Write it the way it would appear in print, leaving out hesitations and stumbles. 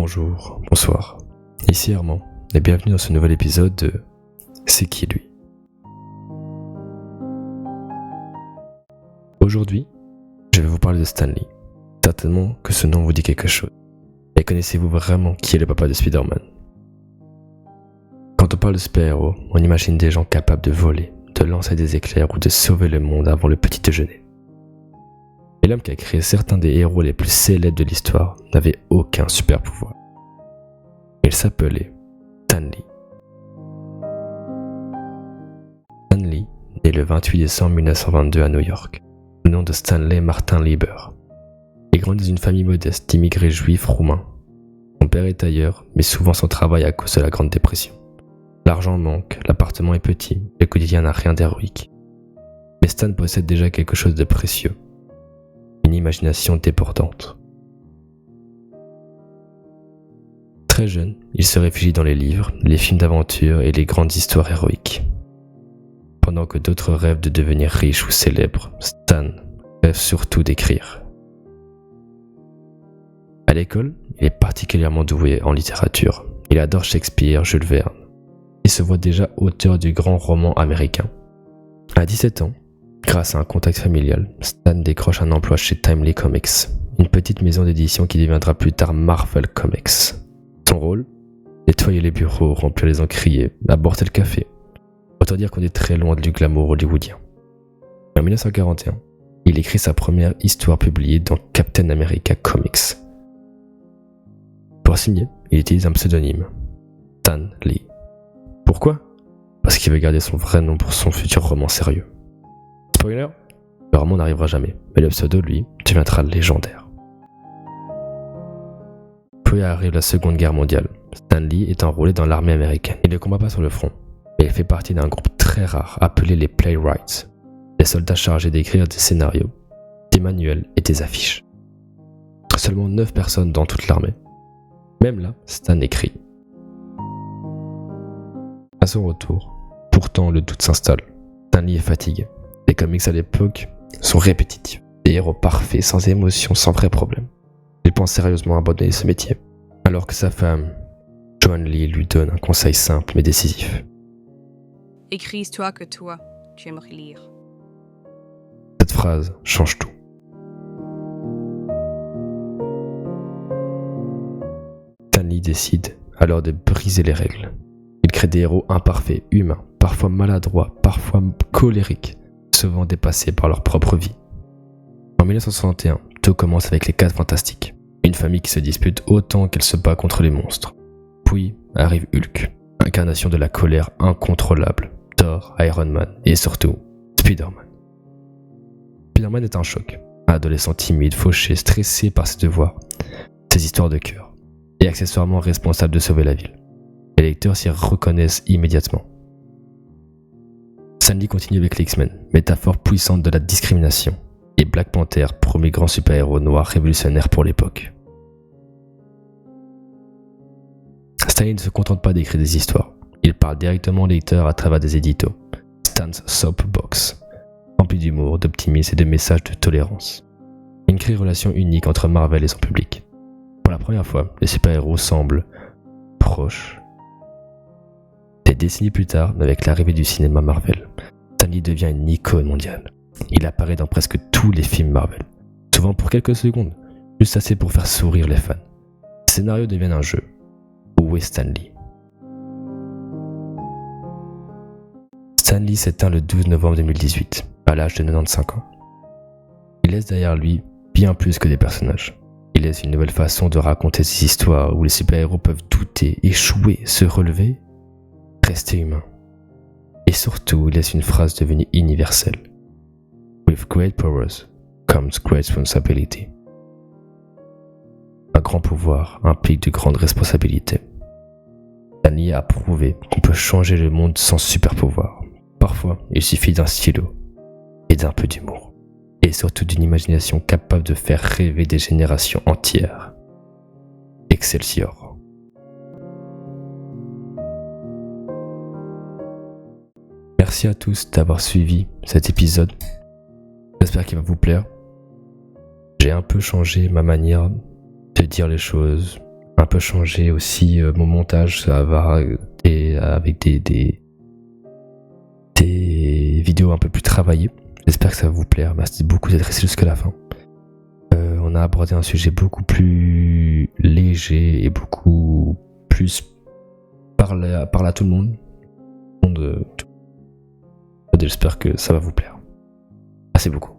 Bonjour, bonsoir, ici Armand et bienvenue dans ce nouvel épisode de C'est qui lui ? Aujourd'hui, je vais vous parler de Stan Lee. Certainement que ce nom vous dit quelque chose. Mais connaissez-vous vraiment qui est le papa de Spider-Man ? Quand on parle de super-héros, on imagine des gens capables de voler, de lancer des éclairs ou de sauver le monde avant le petit déjeuner. Et l'homme qui a créé certains des héros les plus célèbres de l'histoire n'avait aucun super pouvoir. Il s'appelait Stan Lee. Stan Lee naît le 28 décembre 1922 à New York, au nom de Stanley Martin Lieber. Il grandit dans une famille modeste d'immigrés juifs roumains. Son père est tailleur, mais souvent sans travail à cause de la Grande Dépression. L'argent manque, l'appartement est petit, le quotidien n'a rien d'héroïque. Mais Stan possède déjà quelque chose de précieux. Une imagination débordante. Très jeune, il se réfugie dans les livres, les films d'aventure et les grandes histoires héroïques. Pendant que d'autres rêvent de devenir riches ou célèbres, Stan rêve surtout d'écrire. À l'école, il est particulièrement doué en littérature. Il adore Shakespeare, Jules Verne. Il se voit déjà auteur du grand roman américain. À 17 ans, grâce à un contact familial, Stan décroche un emploi chez Timely Comics, une petite maison d'édition qui deviendra plus tard Marvel Comics. Son rôle ? Nettoyer les bureaux, remplir les encriers, apporter le café. Autant dire qu'on est très loin du glamour hollywoodien. En 1941, il écrit sa première histoire publiée dans Captain America Comics. Pour signer, il utilise un pseudonyme, Stan Lee. Pourquoi ? Parce qu'il veut garder son vrai nom pour son futur roman sérieux. Spoiler, le roman n'arrivera jamais, mais le pseudo, lui, deviendra légendaire. Puis arrive la Seconde Guerre mondiale. Stan Lee est enrôlé dans l'armée américaine. Il ne combat pas sur le front, mais il fait partie d'un groupe très rare appelé les Playwrights, des soldats chargés d'écrire des scénarios, des manuels et des affiches. Seulement 9 personnes dans toute l'armée. Même là, Stan écrit. À son retour, pourtant le doute s'installe. Stan Lee est fatigué. Les comics à l'époque sont répétitifs. Des héros parfaits, sans émotion, sans vrai problème. Il pense sérieusement abandonner ce métier. Alors que sa femme, Joan Lee, lui donne un conseil simple mais décisif. Écris l'histoire que toi, tu aimerais lire. Cette phrase change tout. Stan Lee décide alors de briser les règles. Il crée des héros imparfaits, humains, parfois maladroits, parfois colériques, souvent dépassés par leur propre vie. En 1961, tout commence avec les 4 Fantastiques, une famille qui se dispute autant qu'elle se bat contre les monstres. Puis arrive Hulk, incarnation de la colère incontrôlable, Thor, Iron Man et surtout Spider-Man. Spider-Man est un choc, un adolescent timide, fauché, stressé par ses devoirs, ses histoires de cœur, et accessoirement responsable de sauver la ville. Les lecteurs s'y reconnaissent immédiatement. Stan Lee continue avec les X-Men, métaphore puissante de la discrimination, et Black Panther, premier grand super-héros noir révolutionnaire pour l'époque. Stan Lee ne se contente pas d'écrire des histoires, il parle directement aux lecteurs à travers des éditos, Stan's Soapbox, rempli d'humour, d'optimisme et de messages de tolérance. Il crée une relation unique entre Marvel et son public. Pour la première fois, les super-héros semblent proches. Des décennies plus tard, avec l'arrivée du cinéma Marvel, Stan Lee devient une icône mondiale. Il apparaît dans presque tous les films Marvel, souvent pour quelques secondes, juste assez pour faire sourire les fans. Le scénario devient un jeu. Où est Stan Lee ? Stan Lee s'éteint le 12 novembre 2018, à l'âge de 95 ans. Il laisse derrière lui bien plus que des personnages. Il laisse une nouvelle façon de raconter ses histoires où les super-héros peuvent douter, échouer, se relever, rester humains. Et surtout, il laisse une phrase devenue universelle. With great powers comes great responsibility. Un grand pouvoir implique de grandes responsabilités. Stan Lee a prouvé qu'on peut changer le monde sans super pouvoir. Parfois, il suffit d'un stylo et d'un peu d'humour. Et surtout d'une imagination capable de faire rêver des générations entières. Excelsior. Merci à tous d'avoir suivi cet épisode. J'espère qu'il va vous plaire. J'ai un peu changé ma manière de dire les choses, un peu changé aussi mon montage, ça va avec des vidéos un peu plus travaillées. J'espère que ça va vous plaire. Merci beaucoup d'être resté jusqu'à la fin. On a abordé un sujet beaucoup plus léger et beaucoup plus parle à tout le monde. J'espère que ça va vous plaire. Merci beaucoup.